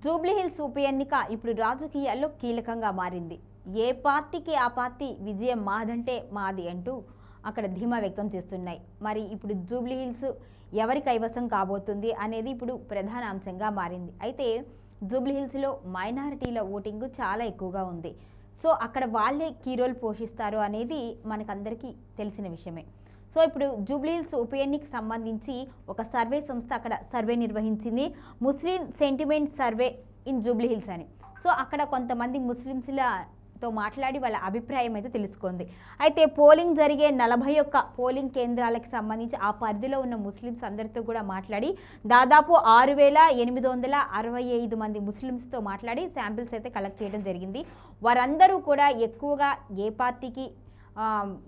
జూబ్లీహిల్స్ ఉప ఎన్నిక ఇప్పుడు రాజకీయాల్లో కీలకంగా మారింది. ఏ పార్టీకి ఆ పార్టీ విజయం మాదంటే మాది అంటూ అక్కడ ధీమా వ్యక్తం చేస్తున్నాయి. మరి ఇప్పుడు జూబ్లీహిల్స్ ఎవరి కైవసం కాబోతుంది అనేది ఇప్పుడు ప్రధాన అంశంగా మారింది. అయితే జూబ్లీహిల్స్లో మైనారిటీల ఓటింగ్ చాలా ఎక్కువగా ఉంది. సో అక్కడ వాళ్ళే కీ రోల్ పోషిస్తారు అనేది మనకందరికీ తెలిసిన విషయమే. సో ఇప్పుడు జూబ్లీహిల్స్ ఉప ఎన్నికకు సంబంధించి ఒక సర్వే సంస్థ అక్కడ సర్వే నిర్వహించింది. ముస్లిం సెంటిమెంట్ సర్వే ఇన్ జూబ్లీహిల్స్ అని. సో అక్కడ కొంతమంది ముస్లింస్లతో మాట్లాడి వాళ్ళ అభిప్రాయం అయితే తెలుసుకుంది. అయితే పోలింగ్ జరిగే 41 పోలింగ్ కేంద్రాలకు సంబంధించి ఆ పరిధిలో ఉన్న ముస్లిమ్స్ అందరితో కూడా మాట్లాడి దాదాపు 6,865 మంది ముస్లిమ్స్తో మాట్లాడి శాంపిల్స్ అయితే కలెక్ట్ చేయడం జరిగింది. వారందరూ కూడా ఎక్కువగా ఏ పార్టీకి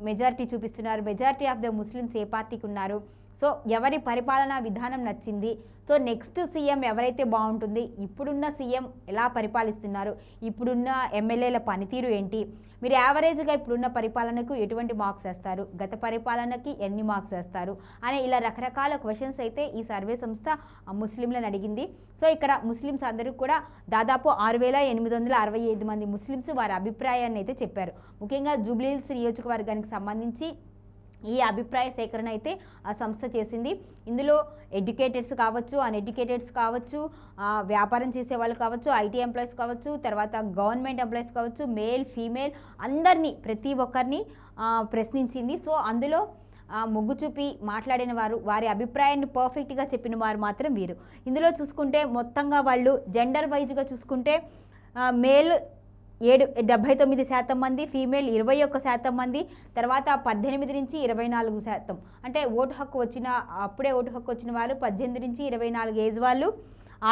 మెజారిటీ చూపిస్తున్నారు, మెజారిటీ ఆఫ్ ద ముస్లిమ్స్ ఏ పార్టీకి ఉన్నారు, సో ఎవరి పరిపాలనా విధానం నచ్చింది, సో నెక్స్ట్ సీఎం ఎవరైతే బాగుంటుంది, ఇప్పుడున్న సీఎం ఎలా పరిపాలిస్తున్నారు, ఇప్పుడున్న ఎమ్మెల్యేల పనితీరు ఏంటి, మీరు యావరేజ్గా ఇప్పుడున్న పరిపాలనకు ఎటువంటి మార్క్స్ వేస్తారు, గత పరిపాలనకి ఎన్ని మార్క్స్ వేస్తారు అనే ఇలా రకరకాల క్వశ్చన్స్ అయితే ఈ సర్వే సంస్థ ముస్లింలను అడిగింది. సో ఇక్కడ ముస్లిమ్స్ అందరూ కూడా దాదాపు 6,865 మంది ముస్లిమ్స్ వారి అభిప్రాయాన్ని అయితే చెప్పారు. ముఖ్యంగా జూబ్లీహిల్స్ నియోజకవర్గానికి సంబంధించి ఈ అభిప్రాయ సేకరణ అయితే ఆ సంస్థ చేసింది. ఇందులో ఎడ్యుకేటెడ్స్ కావచ్చు, అన్ఎడ్యుకేటెడ్స్ కావచ్చు, వ్యాపారం చేసే వాళ్ళు కావచ్చు, ఐటీ ఎంప్లాయీస్ కావచ్చు, తర్వాత గవర్నమెంట్ ఎంప్లాయీస్ కావచ్చు, మేల్ ఫీమేల్ అందరినీ ప్రతి ఒక్కరిని ప్రశ్నించింది. సో అందులో మొగ్గు చూపి మాట్లాడిన వారు, వారి అభిప్రాయాన్ని పర్ఫెక్ట్గా చెప్పిన వారు మాత్రం వీరు. ఇందులో చూసుకుంటే మొత్తంగా వాళ్ళు జెండర్ వైజ్గా చూసుకుంటే మేల్ 79% మంది, ఫీమేల్ 21% మంది, తర్వాత 18 నుంచి 24%, అంటే ఓటు హక్కు వచ్చిన అప్పుడే ఓటు హక్కు వచ్చిన వాళ్ళు 18 నుంచి 24 ఏజ్ వాళ్ళు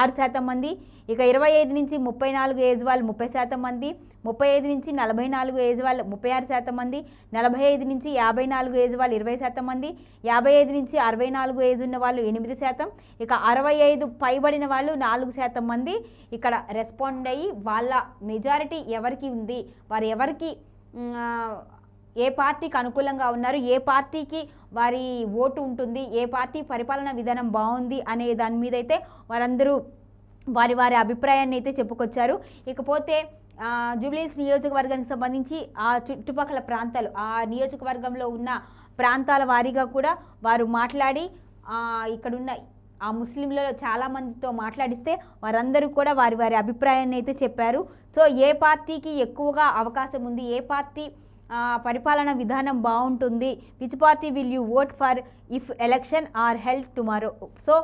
6% మంది, ఇక 25 నుంచి 34 ఏజ్ వాళ్ళు 30% మంది, 35 నుంచి 44 ఏజ్ వాళ్ళు 36% మంది, 45 నుంచి 54 ఏజ్ వాళ్ళు 20% మంది, 55 నుంచి 64 ఏజ్ ఉన్న వాళ్ళు 8%, ఇక 65 పైబడిన వాళ్ళు 4% మంది ఇక్కడ రెస్పాండ్ అయ్యి వాళ్ళ మెజారిటీ ఎవరికి ఉంది, వారు ఎవరికి ఏ పార్టీకి అనుకూలంగా ఉన్నారు, ఏ పార్టీకి వారి ఓటు ఉంటుంది, ఏ పార్టీ పరిపాలన విధానం బాగుంది అనే దాని మీద అయితే వారందరూ వారి వారి అభిప్రాయాన్ని అయితే చెప్పుకొచ్చారు. ఇకపోతే జూబ్లీహిల్స్ నియోజకవర్గానికి సంబంధించి ఆ చుట్టుపక్కల ప్రాంతాలు, ఆ నియోజకవర్గంలో ఉన్న ప్రాంతాల వారీగా కూడా వారు మాట్లాడి ఇక్కడున్న ఆ ముస్లింలలో చాలామందితో మాట్లాడిస్తే వారందరూ కూడా వారి వారి అభిప్రాయాన్ని అయితే చెప్పారు. సో ఏ పార్టీకి ఎక్కువగా అవకాశం ఉంది, ఏ పార్టీ పరిపాలన విధానం బాగుంటుంది, which party will you vote for if election are held tomorrow. So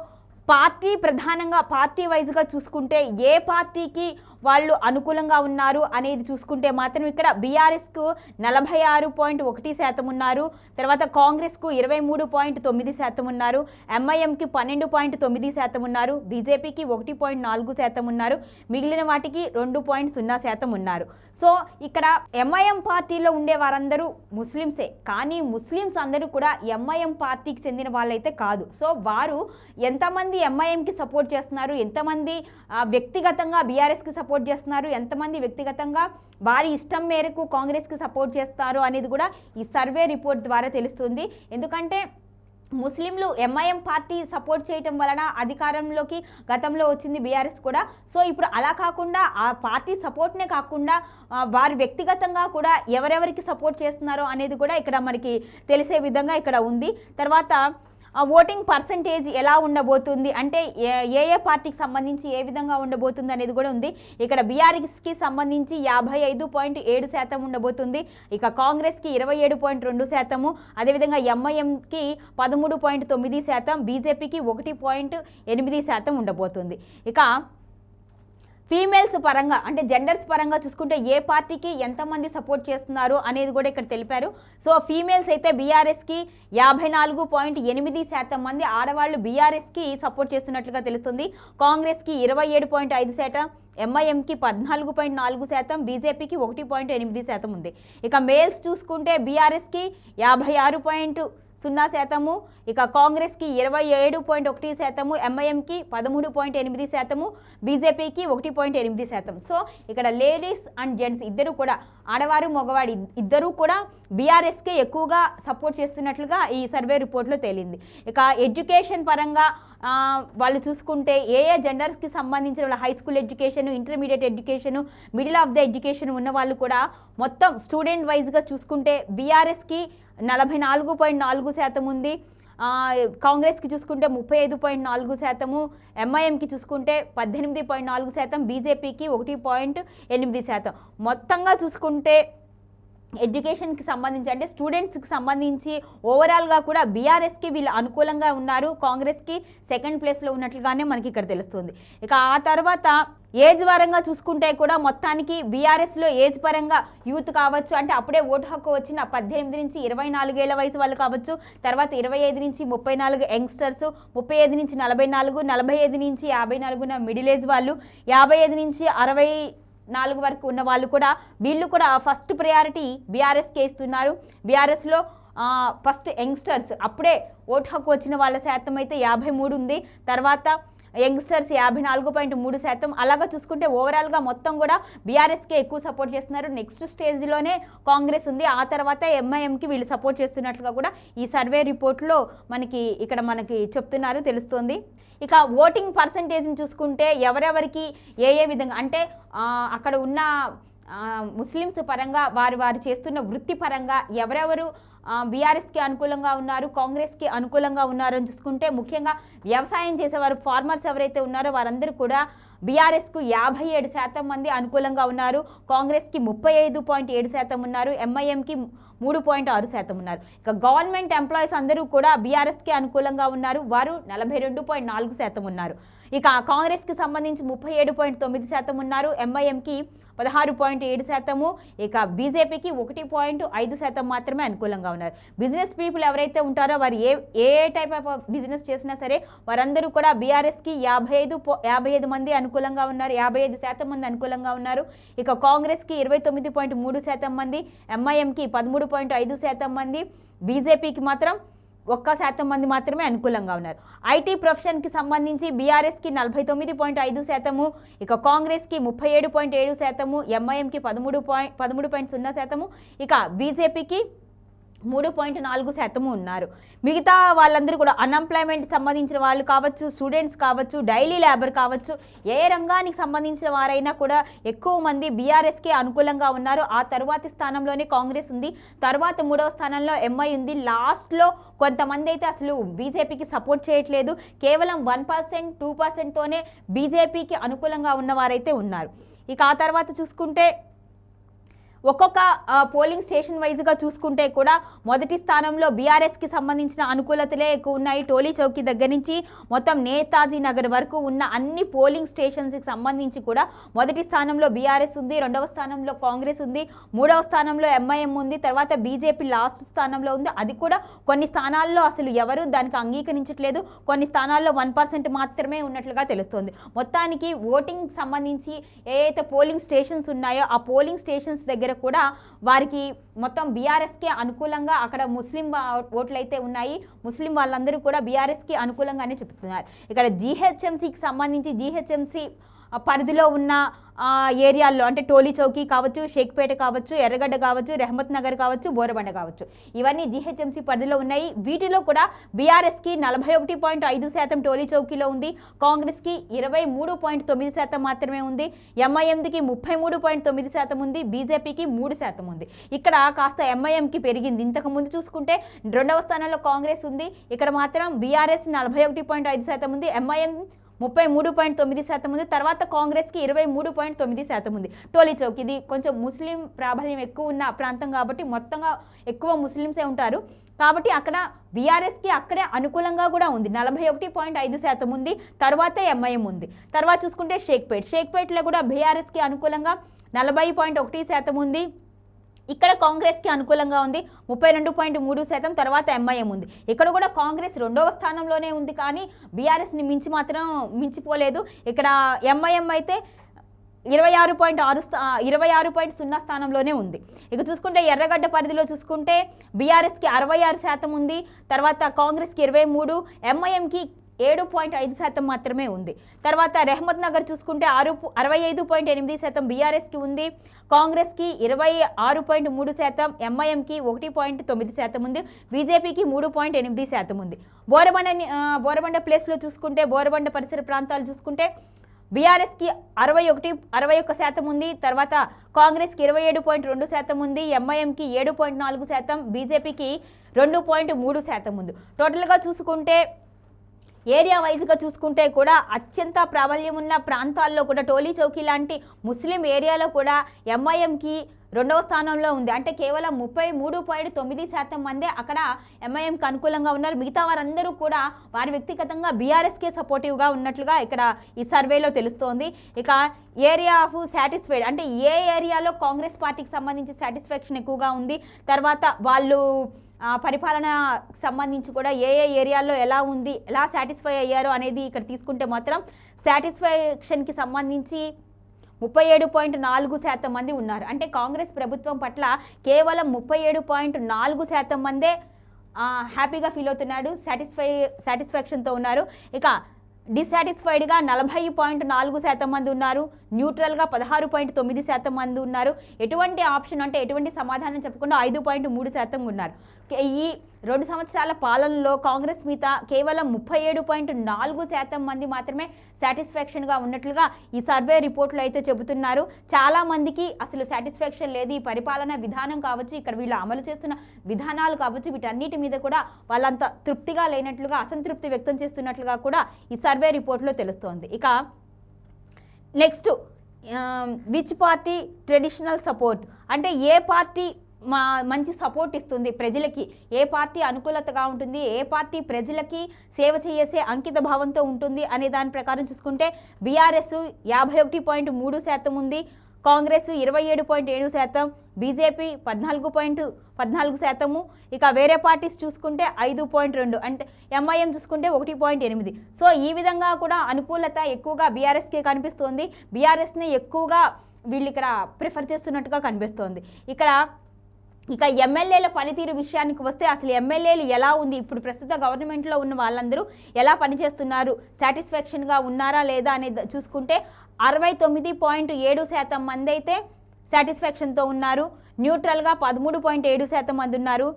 party ప్రధానంగా పార్టీ వైజ్గా చూసుకుంటే ఏ పార్టీకి వాళ్ళు అనుకూలంగా ఉన్నారు అనేది చూసుకుంటే మాత్రం ఇక్కడ బీఆర్ఎస్కు 46.1% ఉన్నారు, తర్వాత కాంగ్రెస్కు 23.9% ఉన్నారు, ఎంఐఎంకి 12.9% ఉన్నారు, బీజేపీకి 1.4% ఉన్నారు, మిగిలిన వాటికి 2.0% ఉన్నారు. సో ఇక్కడ ఎంఐఎం పార్టీలో ఉండే వారందరూ ముస్లిమ్సే, కానీ ముస్లిమ్స్ అందరూ కూడా ఎంఐఎం పార్టీకి చెందిన వాళ్ళైతే కాదు. సో వారు ఎంతమంది ఎంఐఎంకి సపోర్ట్ చేస్తున్నారు, ఎంతమంది వ్యక్తిగతంగా బీఆర్ఎస్కి సపోర్ట్ చేస్తున్నారు, ఎంతమంది వ్యక్తిగతంగా వారి ఇష్టం మేరకు కాంగ్రెస్కి సపోర్ట్ చేస్తారు అనేది కూడా ఈ సర్వే రిపోర్ట్ ద్వారా తెలుస్తుంది. ఎందుకంటే ముస్లింలు ఎంఐఎం పార్టీ సపోర్ట్ చేయటం వలన అధికారంలోకి గతంలో వచ్చింది బీఆర్ఎస్ కూడా. సో ఇప్పుడు అలా కాకుండా ఆ పార్టీ సపోర్ట్నే కాకుండా వారు వ్యక్తిగతంగా కూడా ఎవరెవరికి సపోర్ట్ చేస్తున్నారో అనేది కూడా ఇక్కడ మనకి తెలిసే విధంగా ఇక్కడ ఉంది. తర్వాత ఓటింగ్ పర్సంటేజ్ ఎలా ఉండబోతుంది అంటే ఏ పార్టీకి సంబంధించి ఏ విధంగా ఉండబోతుంది అనేది కూడా ఉంది. ఇక్కడ బీఆర్ఎస్కి సంబంధించి 55.7% ఉండబోతుంది, ఇక కాంగ్రెస్కి 27.2%, అదేవిధంగా ఎంఐఎంకి 13.9%, బీజేపీకి 1.8% ఉండబోతుంది. ఇక ఫీమేల్స్ పరంగా అంటే జెండర్స్ పరంగా చూసుకుంటే ఏ పార్టీకి ఎంతమంది సపోర్ట్ చేస్తున్నారు అనేది కూడా ఇక్కడ తెలిపారు. సో ఫీమేల్స్ అయితే బీఆర్ఎస్కి 54.8% మంది ఆడవాళ్ళు బీఆర్ఎస్కి సపోర్ట్ చేస్తున్నట్లుగా తెలుస్తుంది, కాంగ్రెస్కి 27.5%, ఎంఐఎంకి 14.4%, బీజేపీకి 1.8% ఉంది. ఇక మేల్స్ చూసుకుంటే బీఆర్ఎస్కి 56.0%, 0%, ఇక కాంగ్రెస్కి 27.1%, ఎంఐఎంకి 13.8%, బీజేపీకి 1.8%. సో ఇక్కడ లేడీస్ అండ్ జెంట్స్ ఇద్దరు కూడా, ఆడవారు మగవాడు ఇద్దరూ కూడా బీఆర్ఎస్కే ఎక్కువగా సపోర్ట్ చేస్తున్నట్లుగా ఈ సర్వే రిపోర్ట్లో తేలింది. ఇక ఎడ్యుకేషన్ పరంగా వాళ్ళు చూసుకుంటే ఏ జెండర్స్కి సంబంధించిన వాళ్ళ high school education, intermediate education, middle of the education ఉన్న వాళ్ళు కూడా మొత్తం స్టూడెంట్ వైజ్గా చూసుకుంటే బీఆర్ఎస్కి 44.4% ఉంది, కాంగ్రెస్కి చూసుకుంటే 35.4%, ఎంఐఎంకి చూసుకుంటే 18.4%, బీజేపీకి 1.8%. మొత్తంగా చూసుకుంటే ఎడ్యుకేషన్కి సంబంధించి అంటే స్టూడెంట్స్కి సంబంధించి ఓవరాల్గా కూడా బీఆర్ఎస్కి వీళ్ళు అనుకూలంగా ఉన్నారు, కాంగ్రెస్కి సెకండ్ ప్లేస్లో ఉన్నట్లుగానే మనకి ఇక్కడ తెలుస్తుంది. ఇక ఆ తర్వాత ఏజ్ పరంగా చూసుకుంటే కూడా మొత్తానికి బీఆర్ఎస్లో ఏజ్ పరంగా యూత్ కావచ్చు, అంటే అప్పుడే ఓటు హక్కు వచ్చిన 18 నుంచి 24 ఏళ్ల వయసు వాళ్ళు కావచ్చు, తర్వాత 25 నుంచి 34 యంగ్స్టర్స్, 35 నుంచి 44, 45 నుంచి 54 మిడిల్ ఏజ్ వాళ్ళు, 55 నుంచి 64 వరకు ఉన్న వాళ్ళు కూడా, వీళ్ళు కూడా ఫస్ట్ ప్రయారిటీ బీఆర్ఎస్కి ఇస్తున్నారు. బీఆర్ఎస్లో ఫస్ట్ యంగ్స్టర్స్, అప్పుడే ఓటు హక్కు వచ్చిన వాళ్ళ శాతం అయితే 53 ఉంది, తర్వాత యంగ్స్టర్స్ 54.3%. అలాగా చూసుకుంటే ఓవరాల్గా మొత్తం కూడా బీఆర్ఎస్కే ఎక్కువ సపోర్ట్ చేస్తున్నారు. నెక్స్ట్ స్టేజ్లోనే కాంగ్రెస్ ఉంది, ఆ తర్వాత ఎంఐఎంకి వీళ్ళు సపోర్ట్ చేస్తున్నట్లుగా కూడా ఈ సర్వే రిపోర్ట్లో మనకి చెప్తున్నారు, తెలుస్తుంది. ఇక ఓటింగ్ పర్సంటేజ్ని చూసుకుంటే ఎవరెవరికి ఏ విధంగా అంటే అక్కడ ఉన్న ముస్లిమ్స్ పరంగా వారు చేస్తున్న వృత్తి పరంగా ఎవరెవరు బీఆర్ఎస్కి అనుకూలంగా ఉన్నారు, కాంగ్రెస్కి అనుకూలంగా ఉన్నారు అని చూసుకుంటే ముఖ్యంగా వ్యవసాయం చేసేవారు, ఫార్మర్స్ ఎవరైతే ఉన్నారో వారందరూ కూడా బీఆర్ఎస్కు 57% మంది అనుకూలంగా ఉన్నారు, కాంగ్రెస్కి 35.7% ఉన్నారు, ఎంఐఎంకి 3.6% ఉన్నారు. ఇక గవర్నమెంట్ ఎంప్లాయీస్ అందరూ కూడా బీఆర్ఎస్కి అనుకూలంగా ఉన్నారు, వారు 42.4% ఉన్నారు. ఇక కాంగ్రెస్కి సంబంధించి 37.9% ఉన్నారు, ఎంఐఎంకి 16.7%, ఇక బీజేపీకి 1.5% మాత్రమే అనుకూలంగా ఉన్నారు. బిజినెస్ పీపుల్ ఎవరైతే ఉంటారో వారు ఏ టైప్ ఆఫ్ బిజినెస్ చేసినా సరే వారందరూ కూడా బీఆర్ఎస్కి 55 మంది అనుకూలంగా ఉన్నారు, 55% మంది అనుకూలంగా ఉన్నారు. ఇక కాంగ్రెస్కి 29.3% మంది, ఎంఐఎంకి 13.5% మంది, బీజేపీకి మాత్రం 1% మంది మాత్రమే అనుకూలంగా ఉన్నారు. ఐటీ ప్రొఫెషన్కి సంబంధించి బీఆర్ఎస్కి 49.5%, ఇక కాంగ్రెస్కి 37.7%, ఎంఐఎంకి 13.0%, ఇక బీజేపీకి 3.4% ఉన్నారు. మిగతా వాళ్ళందరూ కూడా అన్ఎంప్లాయ్మెంట్ సంబంధించిన వాళ్ళు కావచ్చు, స్టూడెంట్స్ కావచ్చు, డైలీ లేబర్ కావచ్చు, ఏ రంగానికి సంబంధించిన వారైనా కూడా ఎక్కువ మంది బీఆర్ఎస్కి అనుకూలంగా ఉన్నారు. ఆ తరువాతి స్థానంలోనే కాంగ్రెస్ ఉంది, తర్వాత 3వ స్థానంలో ఎంఐ ఉంది, లాస్ట్లో కొంతమంది అయితే అసలు బీజేపీకి సపోర్ట్ చేయట్లేదు, కేవలం 1%, 2%తోనే బీజేపీకి అనుకూలంగా ఉన్నవారైతే ఉన్నారు. ఇక ఆ తర్వాత చూసుకుంటే ఒక్కొక్క పోలింగ్ స్టేషన్ వైజ్గా చూసుకుంటే కూడా మొదటి స్థానంలో బీఆర్ఎస్కి సంబంధించిన అనుకూలతలే ఎక్కువ ఉన్నాయి. టోలీ చౌకీ దగ్గర నుంచి మొత్తం నేతాజీ నగర్ వరకు ఉన్న అన్ని పోలింగ్ స్టేషన్స్కి సంబంధించి కూడా మొదటి స్థానంలో బీఆర్ఎస్ ఉంది, 2వ స్థానంలో కాంగ్రెస్ ఉంది, 3వ స్థానంలో ఎంఐఎం ఉంది, తర్వాత బీజేపీ లాస్ట్ స్థానంలో ఉంది. అది కూడా కొన్ని స్థానాల్లో అసలు ఎవరు దానికి అంగీకరించట్లేదు, కొన్ని స్థానాల్లో 1% మాత్రమే ఉన్నట్లుగా తెలుస్తోంది. మొత్తానికి ఓటింగ్ సంబంధించి ఏదైతే పోలింగ్ స్టేషన్స్ ఉన్నాయో ఆ పోలింగ్ స్టేషన్స్ దగ్గర కూడా వారికి మొత్తం బీఆర్ఎస్కే అనుకూలంగా అక్కడ ముస్లిం ఓట్లు అయితే ఉన్నాయి, ముస్లిం వాళ్ళందరూ కూడా బీఆర్ఎస్కి అనుకూలంగానే చెప్తున్నారు. ఇక్కడ జీహెచ్ఎంసీకి సంబంధించి జీహెచ్ఎంసీ పరిధిలో ఉన్న ఏరియాల్లో అంటే టోలీ చౌకీ కావచ్చు, షేక్పేట కావచ్చు, ఎర్రగడ్డ కావచ్చు, రెహమత్ నగర్ కావచ్చు, బోరబండ కావచ్చు, ఇవన్నీ జీహెచ్ఎంసీ పరిధిలో ఉన్నాయి. వీటిలో కూడా బీఆర్ఎస్కి 41.5% టోలీ చౌకీలో ఉంది, కాంగ్రెస్కి 23.9% మాత్రమే ఉంది, ఎంఐఎంకి 33.9% ఉంది, బీజేపీకి 3% ఉంది. ఇక్కడ కాస్త ఎంఐఎంకి పెరిగింది. ఇంతకు ముందు చూసుకుంటే 2వ స్థానంలో కాంగ్రెస్ ఉంది, ఇక్కడ మాత్రం బీఆర్ఎస్ 41.5% ఉంది, ఎంఐఎం 33.9% ఉంది, తర్వాత కాంగ్రెస్కి 23.9% ఉంది. టోలీ చౌక్ ఇది కొంచెం ముస్లిం ప్రాబల్యం ఎక్కువ ఉన్న ప్రాంతం కాబట్టి మొత్తంగా ఎక్కువ ముస్లింసే ఉంటారు కాబట్టి అక్కడ బీఆర్ఎస్కి అక్కడే అనుకూలంగా కూడా ఉంది, 41.5% ఉంది, తర్వాత ఎంఐఎం ఉంది. తర్వాత చూసుకుంటే షేక్పేట్లో కూడా బీఆర్ఎస్కి అనుకూలంగా 40.1% ఉంది, ఇక్కడ కాంగ్రెస్కి అనుకూలంగా ఉంది 32.3%, తర్వాత ఎంఐఎం ఉంది. ఇక్కడ కూడా కాంగ్రెస్ 2వ స్థానంలోనే ఉంది కానీ బీఆర్ఎస్ని మించిపోలేదు. ఇక్కడ ఎంఐఎం అయితే 26.0 స్థానంలోనే ఉంది. ఇక చూసుకుంటే ఎర్రగడ్డ పరిధిలో చూసుకుంటే బీఆర్ఎస్కి 66% ఉంది, తర్వాత కాంగ్రెస్కి 23, ఎంఐఎంకి 7.5% మాత్రమే ఉంది. తర్వాత రెహమత్ నగర్ చూసుకుంటే 65.8% బీఆర్ఎస్కి ఉంది, కాంగ్రెస్కి 26.3%, ఎంఐఎంకి 1.9% ఉంది, బీజేపీకి 3.8% ఉంది. బోరబండ ప్లేస్లో చూసుకుంటే బోరబండ పరిసర ప్రాంతాలు చూసుకుంటే బీఆర్ఎస్కి 61% ఉంది, తర్వాత కాంగ్రెస్కి 27.2% ఉంది, ఎంఐఎంకి 7.4%, బీజేపీకి 2.3% ఉంది. టోటల్గా చూసుకుంటే ఏరియా వైజ్గా చూసుకుంటే కూడా అత్యంత ప్రాబల్యం ఉన్న ప్రాంతాల్లో కూడా టోలీ చౌకీ లాంటి ముస్లిం ఏరియాలో కూడా ఎంఐఎంకి 2వ స్థానంలో ఉంది. అంటే కేవలం 33.9% మందే అక్కడ ఎంఐఎంకి అనుకూలంగా ఉన్నారు. మిగతా వారందరూ కూడా వారి వ్యక్తిగతంగా బీఆర్ఎస్కే సపోర్టివ్గా ఉన్నట్లుగా ఇక్కడ ఈ సర్వేలో తెలుస్తోంది. ఇక ఏరియా ఆఫ్ సాటిస్ఫైడ్ అంటే ఏ ఏరియాలో కాంగ్రెస్ పార్టీకి సంబంధించి సాటిస్ఫాక్షన్ ఎక్కువగా ఉంది, తర్వాత వాళ్ళు పరిపాలన సంబంధించి కూడా ఏ ఏరియాల్లో ఎలా ఉంది, ఎలా సాటిస్ఫై అయ్యారు అనేది ఇక్కడ తీసుకుంటే మాత్రం సాటిస్ఫాక్షన్కి సంబంధించి 37.4% మంది ఉన్నారు. అంటే కాంగ్రెస్ ప్రభుత్వం పట్ల కేవలం 37.4% మందే హ్యాపీగా ఫీల్ అవుతున్నాడు, సాటిస్ఫాక్షన్తో ఉన్నారు. ఇక డిసాటిస్ఫైడ్గా 40.4% మంది ఉన్నారు, న్యూట్రల్గా 16.9% మంది ఉన్నారు, ఎటువంటి ఆప్షన్ అంటే ఎటువంటి సమాధానం చెప్పకుండా 5.3% ఉన్నారు. ఈ 2 సంవత్సరాల పాలనలో కాంగ్రెస్ మీద కేవలం 37.4% మంది మాత్రమే సాటిస్ఫాక్షన్గా ఉన్నట్లుగా ఈ సర్వే రిపోర్ట్లో అయితే చెబుతున్నారు. చాలా మందికి అసలు సాటిస్ఫాక్షన్ లేదు. ఈ పరిపాలన విధానం కావచ్చు, ఇక్కడ వీళ్ళు అమలు చేస్తున్న విధానాలు కావచ్చు, వీటన్నిటి మీద కూడా వాళ్ళంత తృప్తిగా లేనట్లుగా, అసంతృప్తి వ్యక్తం చేస్తున్నట్లుగా కూడా ఈ సర్వే రిపోర్ట్లో తెలుస్తోంది. ఇక next which party traditional support అంటే ఏ పార్టీ మంచి సపోర్ట్ ఇస్తుంది ప్రజలకి, ఏ పార్టీ అనుకూలతగా ఉంటుంది, ఏ పార్టీ ప్రజలకి సేవ చేసే అంకిత భావంతో ఉంటుంది అనే దాని ప్రకారం చూసుకుంటే బీఆర్ఎస్ 51.3% ఉంది, కాంగ్రెస్ 27.7%, బీజేపీ 14.14%, ఇక వేరే పార్టీస్ చూసుకుంటే 5.2, అంటే ఎంఐఎం చూసుకుంటే 1.8. సో ఈ విధంగా కూడా అనుకూలత ఎక్కువగా బీఆర్ఎస్కే కనిపిస్తోంది. బీఆర్ఎస్ని ఎక్కువగా వీళ్ళు ఇక్కడ ప్రిఫర్ చేస్తున్నట్టుగా కనిపిస్తోంది. ఇక ఎమ్మెల్యేల పనితీరు విషయానికి వస్తే అసలు ఎమ్మెల్యేలు ఎలా ఉంది, ఇప్పుడు ప్రస్తుత గవర్నమెంట్లో ఉన్న వాళ్ళందరూ ఎలా పనిచేస్తున్నారు, సాటిస్ఫాక్షన్గా ఉన్నారా లేదా అనేది చూసుకుంటే 69.7% మంది అయితే సాటిస్ఫాక్షన్తో ఉన్నారు, న్యూట్రల్గా 13.7% మంది ఉన్నారు,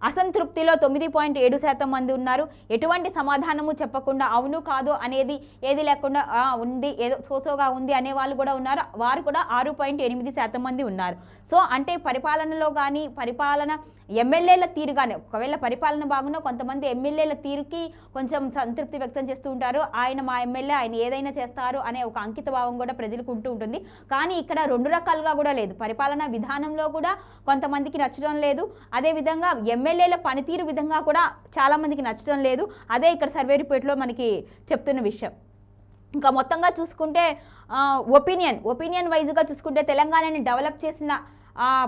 అసంతృప్తిలో 9.7% మంది ఉన్నారు, ఎటువంటి సమాధానము చెప్పకుండా అవును కాదు అనేది ఏది లేకుండా ఉంది, ఏదో సోసోగా ఉంది అనే వాళ్ళు కూడా ఉన్నారు, వారు కూడా 6.8% మంది ఉన్నారు. సో అంటే పరిపాలనలో కానీ పరిపాలన ఎమ్మెల్యేల తీరు కానీ ఒకవేళ పరిపాలన బాగున్నా కొంతమంది ఎమ్మెల్యేల తీరుకి కొంచెం సంతృప్తి వ్యక్తం చేస్తూ ఉంటారు, ఆయన మా ఎమ్మెల్యే, ఆయన ఏదైనా చేస్తారు అనే ఒక అంకిత భావం కూడా ప్రజలకు ఉంటూ ఉంటుంది. కానీ ఇక్కడ 2 రకాలుగా కూడా లేదు, పరిపాలన విధానంలో కూడా కొంతమందికి నచ్చడం లేదు, అదేవిధంగా ఎమ్మెల్యేల పనితీరు విధంగా కూడా చాలామందికి నచ్చడం లేదు. అదే ఇక్కడ సర్వే రిపోర్ట్లో మనకి చెప్తున్న విషయం. ఇంకా మొత్తంగా చూసుకుంటే ఒపీనియన్ వైజ్గా చూసుకుంటే తెలంగాణని డెవలప్ చేసిన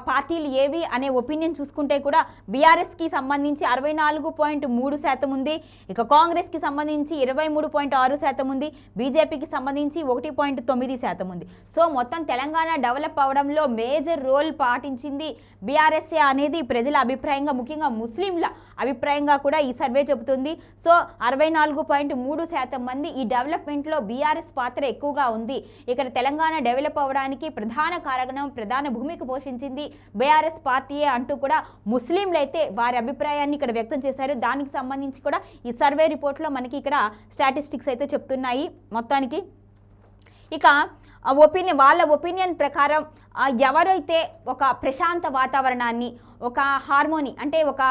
పార్టీలు ఏవి అనే ఒపీనియన్ చూసుకుంటే కూడా బీఆర్ఎస్కి సంబంధించి 64.3% ఉంది, ఇక కాంగ్రెస్కి సంబంధించి 23.6% ఉంది, బీజేపీకి సంబంధించి 1.9% ఉంది. సో మొత్తం తెలంగాణ డెవలప్ అవడంలో మేజర్ రోల్ పాటించింది బీఆర్ఎస్ఏ అనేది ప్రజల అభిప్రాయంగా, ముఖ్యంగా ముస్లింల అభిప్రాయంగా కూడా ఈ సర్వే చెబుతుంది. సో 64.3% మంది ఈ డెవలప్మెంట్లో బీఆర్ఎస్ పాత్ర ఎక్కువగా ఉంది, ఇక్కడ తెలంగాణ డెవలప్ అవ్వడానికి ప్రధాన కారణం, ప్రధాన భూమిక పోషించింది బీఆర్ఎస్ పార్టీయే అంటూ కూడా ముస్లింలు అయితే వారి అభిప్రాయాన్ని ఇక్కడ వ్యక్తం చేశారు. దానికి సంబంధించి కూడా ఈ సర్వే రిపోర్ట్లో మనకి ఇక్కడ స్టాటిస్టిక్స్ అయితే చెప్తున్నాయి మొత్తానికి. ఇక వాళ్ళ ఒపీనియన్ ప్రకారం ఎవరైతే ఒక ప్రశాంత వాతావరణాన్ని, ఒక హార్మోని అంటే ఒక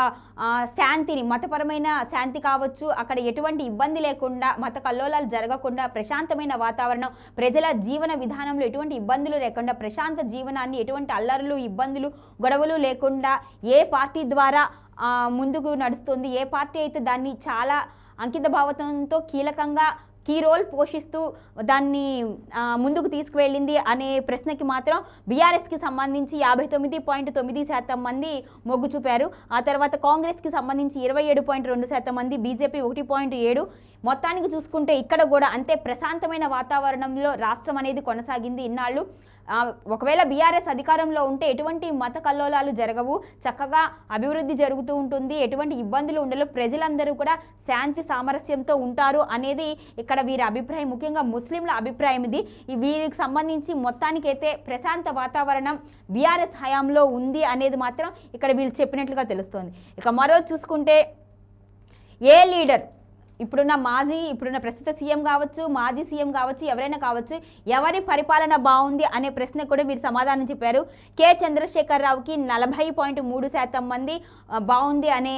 శాంతిని, మతపరమైన శాంతి కావచ్చు, అక్కడ ఎటువంటి ఇబ్బంది లేకుండా, మత కల్లోలాలు జరగకుండా ప్రశాంతమైన వాతావరణం, ప్రజల జీవన విధానంలో ఎటువంటి ఇబ్బందులు లేకుండా ప్రశాంత జీవనాన్ని, ఎటువంటి అల్లర్లు, ఇబ్బందులు, గొడవలు లేకుండా ఏ పార్టీ ద్వారా ముందుకు నడుస్తుంది, ఏ పార్టీ అయితే దాన్ని చాలా అంకిత భావంతో కీలకంగా కీ రోల్ పోషిస్తూ దాన్ని ముందుకు తీసుకువెళ్ళింది అనే ప్రశ్నకి మాత్రం బీఆర్ఎస్కి సంబంధించి 59.9% మంది మొగ్గు చూపారు. ఆ తర్వాత కాంగ్రెస్కి సంబంధించి 27.2% మంది, బీజేపీ 1.7, మొత్తానికి చూసుకుంటే ఇక్కడ కూడా అంతే ప్రశాంతమైన వాతావరణంలో రాష్ట్రం అనేది కొనసాగింది ఇన్నాళ్ళు. ఒకవేళ బీఆర్ఎస్ అధికారంలో ఉంటే ఎటువంటి మత కల్లోలాలు జరగవు, చక్కగా అభివృద్ధి జరుగుతూ ఉంటుంది, ఎటువంటి ఇబ్బందులు ఉండవు, ప్రజలందరూ కూడా శాంతి సామరస్యంతో ఉంటారు అనేది ఇక్కడ వీరి అభిప్రాయం, ముఖ్యంగా ముస్లింల అభిప్రాయం ఇది. వీరికి సంబంధించి మొత్తానికైతే ప్రశాంత వాతావరణం బీఆర్ఎస్ హయాంలో ఉంది అనేది మాత్రం ఇక్కడ వీళ్ళు చెప్పినట్లుగా తెలుస్తోంది. ఇక మరో చూసుకుంటే ఏ లీడర్ ఇప్పుడున్న ప్రస్తుత సీఎం కావచ్చు, మాజీ సీఎం కావచ్చు, ఎవరైనా కావచ్చు, ఎవరి పరిపాలన బాగుంది అనే ప్రశ్న కూడా వీరు సమాధానం చెప్పారు. కె చంద్రశేఖరరావుకి 40.3% మంది బాగుంది అనే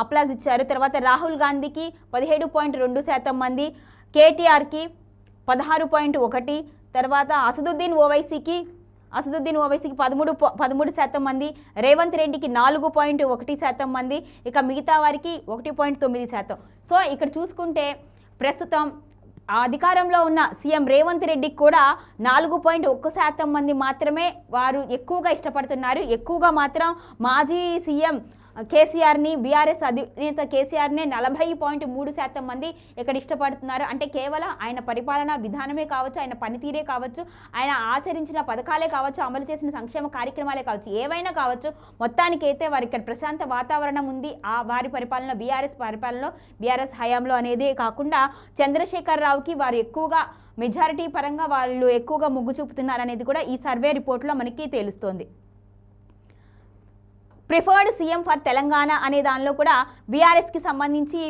అప్లాజ్ ఇచ్చారు. తర్వాత రాహుల్ గాంధీకి 17.2% మంది, కేటీఆర్కి 16.1%, తర్వాత అసదుద్దీన్ ఓవైసీకి 13% మంది, రేవంత్ రెడ్డికి 4.1% మంది, ఇక మిగతా వారికి 1.9%. సో ఇక్కడ చూసుకుంటే ప్రస్తుతం అధికారంలో ఉన్న సీఎం రేవంత్ రెడ్డికి కూడా 4.1% మంది మాత్రమే వారు ఎక్కువగా ఇష్టపడుతున్నారు. ఎక్కువగా మాత్రం మాజీ సీఎం కేసీఆర్ని, బీఆర్ఎస్ అధినేత కేసీఆర్ని 40.3% మంది ఇక్కడ ఇష్టపడుతున్నారు. అంటే కేవలం ఆయన పరిపాలనా విధానమే కావచ్చు, ఆయన పనితీరే కావచ్చు, ఆయన ఆచరించిన పథకాలే కావచ్చు, అమలు చేసిన సంక్షేమ కార్యక్రమాలే కావచ్చు, ఏవైనా కావచ్చు, మొత్తానికైతే వారి ఇక్కడ ప్రశాంత వాతావరణం ఉంది. వారి పరిపాలన బీఆర్ఎస్ హయాంలో అనేది కాకుండా చంద్రశేఖరరావుకి వారు ఎక్కువగా మెజారిటీ పరంగా వాళ్ళు ఎక్కువగా మొగ్గు చూపుతున్నారు అనేది కూడా ఈ సర్వే రిపోర్ట్లో మనకి తెలుస్తోంది. ప్రిఫర్డ్ సీఎం ఫర్ తెలంగాణ అనే దానిలో కూడా బీఆర్ఎస్కి సంబంధించి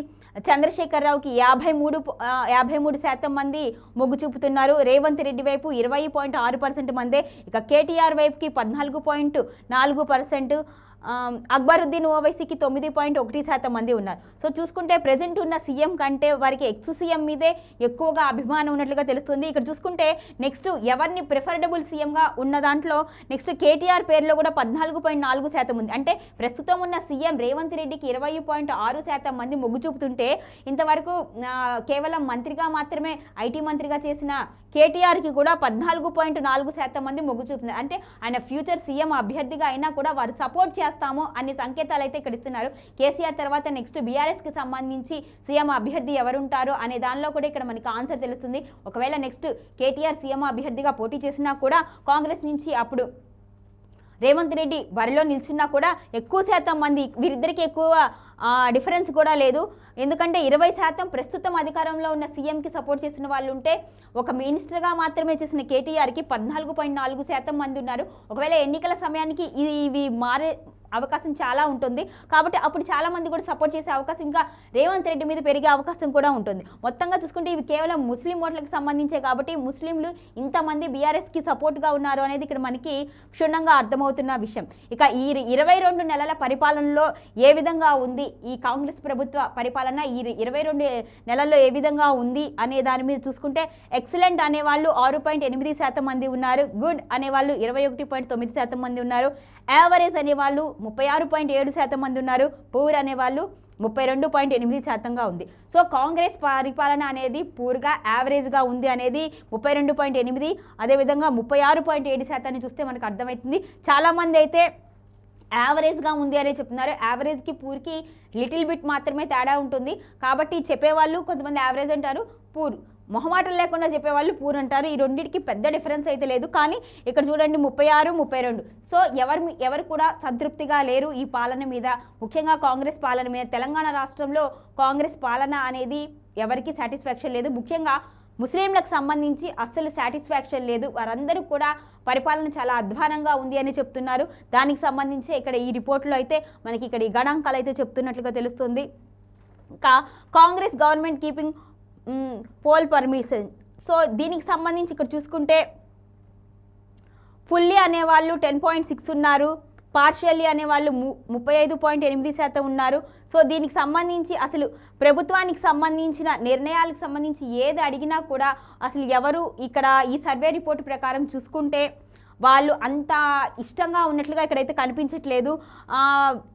చంద్రశేఖరరావుకి 53% మంది మొగ్గు చూపుతున్నారు. రేవంత్ రెడ్డి వైపు 20.6% మందే, ఇక కేటీఆర్ వైపుకి 14.4%, అక్బరుద్దీన్ ఓవైసీకి 9.1% మంది ఉన్నారు. సో చూసుకుంటే ప్రజెంట్ ఉన్న సీఎం కంటే వారికి ఎక్స్ సీఎం మీదే ఎక్కువగా అభిమానం ఉన్నట్లుగా తెలుస్తుంది. ఇక్కడ చూసుకుంటే నెక్స్ట్ ఎవరిని ప్రిఫరబుల్ సీఎంగా ఉన్న దాంట్లో నెక్స్ట్ కేటీఆర్ పేరులో కూడా 14.4% ఉంది. అంటే ప్రస్తుతం ఉన్న సీఎం రేవంత్ రెడ్డికి 20.6% మంది మొగ్గు చూపుతుంటే ఇంతవరకు కేవలం మంత్రిగా మాత్రమే ఐటీ మంత్రిగా చేసిన కేటీఆర్కి కూడా 14.4% మంది మొగ్గు చూపుతున్నారు. అంటే ఆయన ఫ్యూచర్ సీఎం అభ్యర్థిగా అయినా కూడా వారు సపోర్ట్ చేస్తాము అనే సంకేతాలు అయితే ఇక్కడ ఇస్తున్నారు. కేసీఆర్ తర్వాత నెక్స్ట్ బీఆర్ఎస్కి సంబంధించి సీఎం అభ్యర్థి ఎవరుంటారు అనే దానిలో కూడా ఇక్కడ మనకి ఆన్సర్ తెలుస్తుంది. ఒకవేళ నెక్స్ట్ కేటీఆర్ సీఎం అభ్యర్థిగా పోటీ చేసినా కూడా కాంగ్రెస్ నుంచి అప్పుడు రేవంత్ రెడ్డి బరిలో నిల్చున్నా కూడా ఎక్కువ శాతం మంది వీరిద్దరికి ఎక్కువ డిఫరెన్స్ కూడా లేదు. ఎందుకంటే 20% ప్రస్తుతం అధికారంలో ఉన్న సీఎంకి సపోర్ట్ చేసిన వాళ్ళు ఉంటే ఒక మినిస్టర్గా మాత్రమే చేసిన కేటీఆర్కి 14.4% మంది ఉన్నారు. ఒకవేళ ఎన్నికల సమయానికి ఇవి మారే అవకాశం చాలా ఉంటుంది. కాబట్టి అప్పుడు చాలా మంది కూడా సపోర్ట్ చేసే అవకాశం, ఇంకా రేవంత్ రెడ్డి మీద పెరిగే అవకాశం కూడా ఉంటుంది. మొత్తంగా చూసుకుంటే ఇవి కేవలం ముస్లిం ఓట్లకు సంబంధించే కాబట్టి ముస్లింలు ఇంతమంది బీఆర్ఎస్కి సపోర్ట్గా ఉన్నారు అనేది ఇక్కడ మనకి క్షుణ్ణంగా అర్థమవుతున్న విషయం. ఇక ఈ 22 నెలల పరిపాలనలో ఏ విధంగా ఉంది ఈ కాంగ్రెస్ ప్రభుత్వ పరిపాలన, ఈ 22 నెలల్లో ఏ విధంగా ఉంది అనే దాని మీద చూసుకుంటే ఎక్సలెంట్ అనేవాళ్ళు 6.8% మంది ఉన్నారు, గుడ్ అనేవాళ్ళు 21.9% మంది ఉన్నారు, యావరేజ్ అనేవాళ్ళు 36.7% మంది ఉన్నారు, పూర్ అనేవాళ్ళు 32.8%గా ఉంది. సో కాంగ్రెస్ పరిపాలన అనేది పూర్గా యావరేజ్గా ఉంది అనేది 32.8, అదేవిధంగా 36.7% చూస్తే మనకు అర్థమవుతుంది. చాలామంది అయితే యావరేజ్గా ఉంది అనే చెప్తున్నారు. యావరేజ్కి పూర్కి లిటిల్ బిట్ మాత్రమే తేడా ఉంటుంది. కాబట్టి చెప్పేవాళ్ళు కొంతమంది యావరేజ్ అంటారు, పూర్ మొహమాటం లేకుండా చెప్పేవాళ్ళు పూర్ అంటారు. ఈ రెండింటికి పెద్ద డిఫరెన్స్ అయితే లేదు. కానీ ఇక్కడ చూడండి 36, 32. సో ఎవరు కూడా సంతృప్తిగా లేరు ఈ పాలన మీద, ముఖ్యంగా కాంగ్రెస్ పాలన మీద. తెలంగాణ రాష్ట్రంలో కాంగ్రెస్ పాలన అనేది ఎవరికి సాటిస్ఫాక్షన్ లేదు. ముఖ్యంగా ముస్లింలకు సంబంధించి అస్సలు సాటిస్ఫాక్షన్ లేదు. వారందరూ కూడా పరిపాలన చాలా అధ్వానంగా ఉంది అని చెప్తున్నారు. దానికి సంబంధించి ఇక్కడ ఈ రిపోర్ట్లో అయితే మనకి ఇక్కడ ఈ గణాంకాలు అయితే చెప్తున్నట్లుగా తెలుస్తుంది. ఇంకా Congress government keeping poll permission. So దీనికి సంబంధించి ఇక్కడ చూసుకుంటే ఫుల్లీ అనేవాళ్ళు 10.6 ఉన్నారు, పార్షియల్లీ అనేవాళ్ళు 35.8% ఉన్నారు. సో దీనికి సంబంధించి అసలు ప్రభుత్వానికి సంబంధించిన నిర్ణయాలకు సంబంధించి ఏది అడిగినా కూడా అసలు ఎవరు ఇక్కడ ఈ సర్వే రిపోర్ట్ ప్రకారం చూసుకుంటే వాళ్ళు అంత ఇష్టంగా ఉన్నట్లుగా ఇక్కడైతే కనిపించట్లేదు.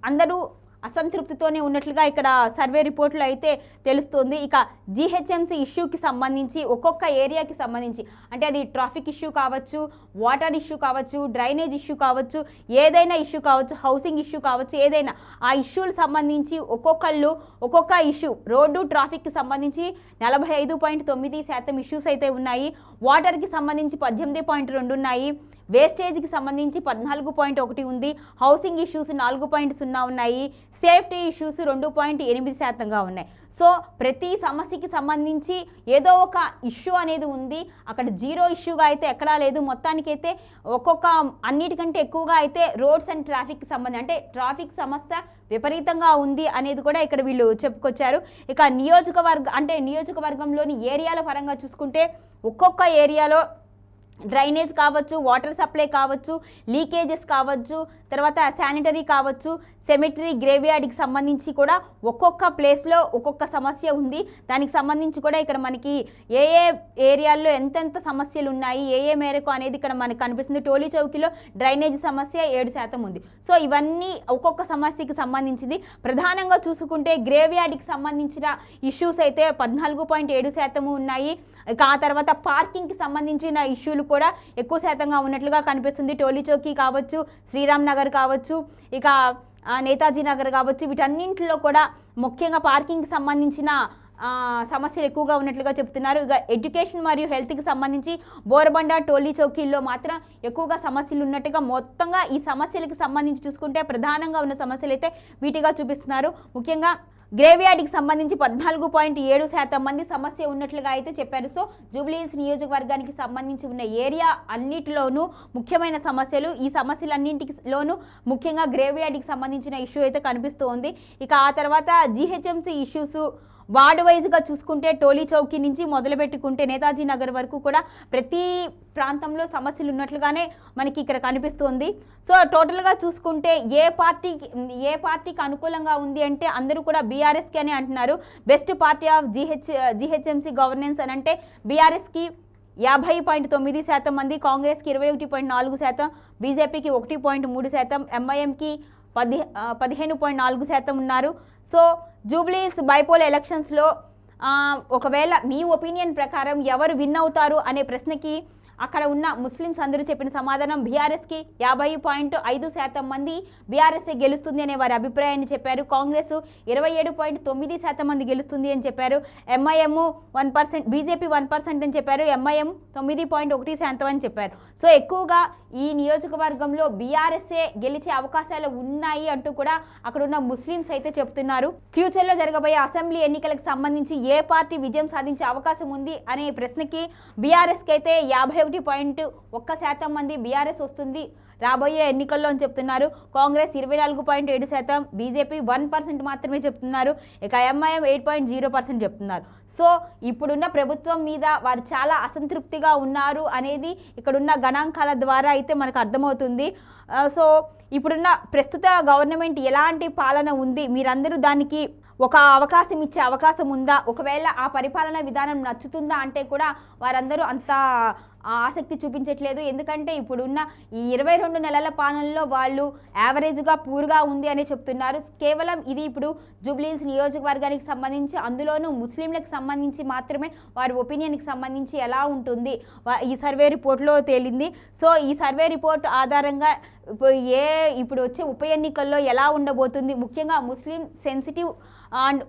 అందరూ అసంతృప్తితోనే ఉన్నట్లుగా ఇక్కడ సర్వే రిపోర్ట్లో అయితే తెలుస్తుంది. ఇక జీహెచ్ఎంసీ ఇష్యూకి సంబంధించి ఒక్కొక్క ఏరియాకి సంబంధించి అంటే అది ట్రాఫిక్ ఇష్యూ కావచ్చు, వాటర్ ఇష్యూ కావచ్చు, డ్రైనేజ్ ఇష్యూ కావచ్చు, ఏదైనా ఇష్యూ కావచ్చు, హౌసింగ్ ఇష్యూ కావచ్చు, ఏదైనా ఆ ఇష్యూలకు సంబంధించి ఒక్కొక్క ఇష్యూ రోడ్డు ట్రాఫిక్కి సంబంధించి 45.9% ఇష్యూస్ అయితే ఉన్నాయి. వాటర్కి సంబంధించి 18.2 ఉన్నాయి. వేస్టేజ్కి సంబంధించి 14.1 ఉంది. హౌసింగ్ ఇష్యూస్ 4.0 ఉన్నాయి. సేఫ్టీ ఇష్యూస్ 2.8%గా ఉన్నాయి. సో ప్రతి సమస్యకి సంబంధించి ఏదో ఒక ఇష్యూ అనేది ఉంది. అక్కడ జీరో ఇష్యూగా అయితే ఎక్కడా లేదు. మొత్తానికైతే అన్నిటికంటే ఎక్కువగా అయితే రోడ్స్ అండ్ ట్రాఫిక్ సంబంధం అంటే ట్రాఫిక్ సమస్య విపరీతంగా ఉంది అనేది కూడా ఇక్కడ వీళ్ళు చెప్పుకొచ్చారు. ఇక నియోజకవర్గంలోని ఏరియాల పరంగా చూసుకుంటే ఒక్కొక్క ఏరియాలో డ్రైనేజ్ కావచ్చు, వాటర్ సప్లై కావచ్చు, లీకేజెస్ కావచ్చు, తర్వాత శానిటరీ కావచ్చు, సెమిటరీ, గ్రేవ్యార్డ్కి సంబంధించి కూడా ఒక్కొక్క ప్లేస్లో ఒక్కొక్క సమస్య ఉంది. దానికి సంబంధించి కూడా ఇక్కడ మనకి ఏ ఏరియాల్లో ఎంతెంత సమస్యలు ఉన్నాయి, ఏ మేరకు అనేది ఇక్కడ మనకు కనిపిస్తుంది. టోలీ చౌకీలో డ్రైనేజ్ సమస్య 7% ఉంది. సో ఇవన్నీ ఒక్కొక్క సమస్యకి సంబంధించింది. ప్రధానంగా చూసుకుంటే గ్రేవ్యార్డ్కి సంబంధించిన ఇష్యూస్ అయితే 14.7% ఉన్నాయి. ఇక ఆ తర్వాత పార్కింగ్కి సంబంధించిన ఇష్యూలు కూడా ఎక్కువ శాతంగా ఉన్నట్లుగా కనిపిస్తుంది. టోలీ చౌకీ కావచ్చు, శ్రీరామ్ నగర్ కావచ్చు, ఇక నేతాజీ నగర్ కావచ్చు, వీటన్నింటిలో కూడా ముఖ్యంగా పార్కింగ్కి సంబంధించిన సమస్యలు ఎక్కువగా ఉన్నట్లుగా చెప్తున్నారు. ఇక ఎడ్యుకేషన్ మరియు హెల్త్కి సంబంధించి బోరబండ, టోలీ చౌకీల్లో మాత్రం ఎక్కువగా సమస్యలు ఉన్నట్టుగా మొత్తంగా ఈ సమస్యలకు సంబంధించి చూసుకుంటే ప్రధానంగా ఉన్న సమస్యలు అయితే వీటిగా చూపిస్తున్నారు. ముఖ్యంగా గ్రేవ్యార్డ్కి సంబంధించి 14.7% మంది సమస్య ఉన్నట్లుగా అయితే చెప్పారు. సో జూబ్లీహిల్స్ నియోజకవర్గానికి సంబంధించి ఉన్న ఏరియా అన్నిటిలోనూ ముఖ్యమైన సమస్యలు, ఈ సమస్యలన్నింటిలోనూ ముఖ్యంగా గ్రేవ్యార్డ్కి సంబంధించిన ఇష్యూ అయితే కనిపిస్తోంది. ఇక ఆ తర్వాత జీహెచ్ఎంసీ ఇష్యూస్ వార్డు వైజ్గా చూసుకుంటే టోలీ చౌకీ నుంచి మొదలుపెట్టుకుంటే నేతాజీ నగర్ వరకు కూడా ప్రతి ప్రాంతంలో సమస్యలు ఉన్నట్లుగానే మనకి ఇక్కడ కనిపిస్తుంది. సో టోటల్గా చూసుకుంటే ఏ పార్టీకి అనుకూలంగా ఉంది అంటే అందరూ కూడా బీఆర్ఎస్కి అని అంటున్నారు. Best party of GHMC governance అని అంటే బీఆర్ఎస్కి 50.9% మంది, కాంగ్రెస్కి 21.4%, బీజేపీకి 1.3%, ఎంఐఎంకి 15.4% ఉన్నారు. సో జూబ్లీహిల్స్ బైపోల్ ఎలక్షన్స్లో ఒకవేళ మీ ఒపీనియన్ ప్రకారం ఎవరు విన్ అవుతారు అనే ప్రశ్నకి అక్కడ ఉన్న ముస్లిమ్స్ అందరూ చెప్పిన సమాధానం బీఆర్ఎస్కి 50.5% మంది బీఆర్ఎస్ఏ గెలుస్తుంది అనే వారి అభిప్రాయాన్ని చెప్పారు. కాంగ్రెస్ 27.9% మంది గెలుస్తుంది అని చెప్పారు. ఎంఐఎం 1%, బీజేపీ 1% అని చెప్పారు. ఎంఐఎం 9.1% అని చెప్పారు. సో ఎక్కువగా ఈ నియోజకవర్గంలో బీఆర్ఎస్ఏ గెలిచే అవకాశాలు ఉన్నాయి అంటూ కూడా అక్కడ ఉన్న ముస్లిమ్స్ అయితే చెప్తున్నారు. ఫ్యూచర్లో జరగబోయే అసెంబ్లీ ఎన్నికలకు సంబంధించి ఏ పార్టీ విజయం సాధించే అవకాశం ఉంది అనే ప్రశ్నకి బీఆర్ఎస్కి అయితే 51% మంది బీఆర్ఎస్ వస్తుంది రాబోయే ఎన్నికల్లో అని చెప్తున్నారు. కాంగ్రెస్ 24.7%, బీజేపీ 1% మాత్రమే చెప్తున్నారు. ఇక ఎంఐఎం 8.0% చెప్తున్నారు. సో ఇప్పుడున్న ప్రభుత్వం మీద వారు చాలా అసంతృప్తిగా ఉన్నారు అనేది ఇక్కడున్న గణాంకాల ద్వారా అయితే మనకు అర్థమవుతుంది. సో ఇప్పుడున్న ప్రస్తుత గవర్నమెంట్ ఎలాంటి పాలన ఉంది, మీరందరూ దానికి ఒక అవకాశం ఇచ్చే అవకాశం ఉందా, ఒకవేళ ఆ పరిపాలన విధానం నచ్చుతుందా అంటే కూడా వారందరూ అంత ఆసక్తి చూపించట్లేదు. ఎందుకంటే ఇప్పుడున్న ఈ 22 నెలల పాలనలో వాళ్ళు యావరేజ్గా పూర్గా ఉంది అని చెప్తున్నారు. కేవలం ఇది ఇప్పుడు జూబ్లీహిల్స్ నియోజకవర్గానికి సంబంధించి, అందులోనూ ముస్లింలకు సంబంధించి మాత్రమే వారి ఒపీనియన్కి సంబంధించి ఎలా ఉంటుంది ఈ సర్వే రిపోర్ట్లో తేలింది. సో ఈ సర్వే రిపోర్ట్ ఆధారంగా ఇప్పుడు వచ్చే ఉప ఎన్నికల్లో ఎలా ఉండబోతుంది, ముఖ్యంగా ముస్లిం సెన్సిటివ్ అండ్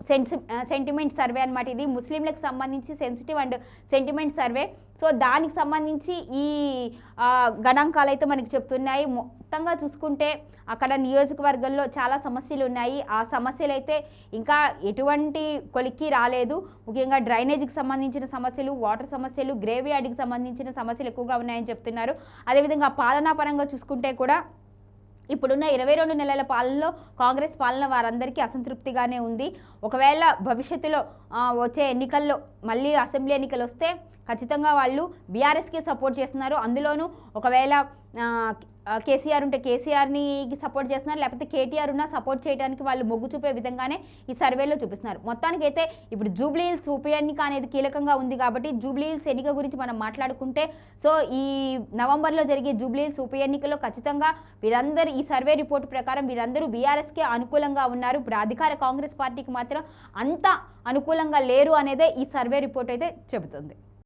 సెంటిమెంట్ సర్వే అనమాట. ఇది ముస్లింలకు సంబంధించి sensitive and sentiment survey. So దానికి సంబంధించి ఈ గణాంకాలు అయితే మనకి చెప్తున్నాయి. మొత్తంగా చూసుకుంటే అక్కడ నియోజకవర్గంలో చాలా సమస్యలు ఉన్నాయి. ఆ సమస్యలు అయితే ఇంకా ఎటువంటి కొలిక్కి రాలేదు. ముఖ్యంగా డ్రైనేజీకి సంబంధించిన సమస్యలు, వాటర్ సమస్యలు, గ్రేవ్యార్డ్కి సంబంధించిన సమస్యలు ఎక్కువగా ఉన్నాయని చెప్తున్నారు. అదేవిధంగా పాలనా పరంగా చూసుకుంటే కూడా ఇప్పుడున్న 22 నెలల పాలనలో కాంగ్రెస్ పాలన వారందరికీ అసంతృప్తిగానే ఉంది. ఒకవేళ భవిష్యత్తులో వచ్చే ఎన్నికల్లో మళ్ళీ అసెంబ్లీ ఎన్నికలు వస్తే ఖచ్చితంగా వాళ్ళు బీఆర్ఎస్కి సపోర్ట్ చేస్తున్నారు. అందులోనూ ఒకవేళ కేసీఆర్ ఉంటే కేసీఆర్ని సపోర్ట్ చేస్తున్నారు, లేకపోతే కేటీఆర్ ఉన్నా సపోర్ట్ చేయడానికి వాళ్ళు మొగ్గు చూపే విధంగానే ఈ సర్వేలో చూపిస్తున్నారు. మొత్తానికైతే ఇప్పుడు జూబ్లీ హిల్స్ ఉప ఎన్నిక అనేది కీలకంగా ఉంది కాబట్టి జూబ్లీ హిల్స్ ఎన్నిక గురించి మనం మాట్లాడుకుంటే సో ఈ నవంబర్లో జరిగే జూబ్లీ హిల్స్ ఉప ఎన్నికలో ఖచ్చితంగా వీరందరూ ఈ సర్వే రిపోర్టు ప్రకారం వీరందరూ బీఆర్ఎస్కే అనుకూలంగా ఉన్నారు. ఇప్పుడు అధికార కాంగ్రెస్ పార్టీకి మాత్రం అంత అనుకూలంగా లేరు అనేదే ఈ సర్వే రిపోర్ట్ అయితే చెబుతుంది.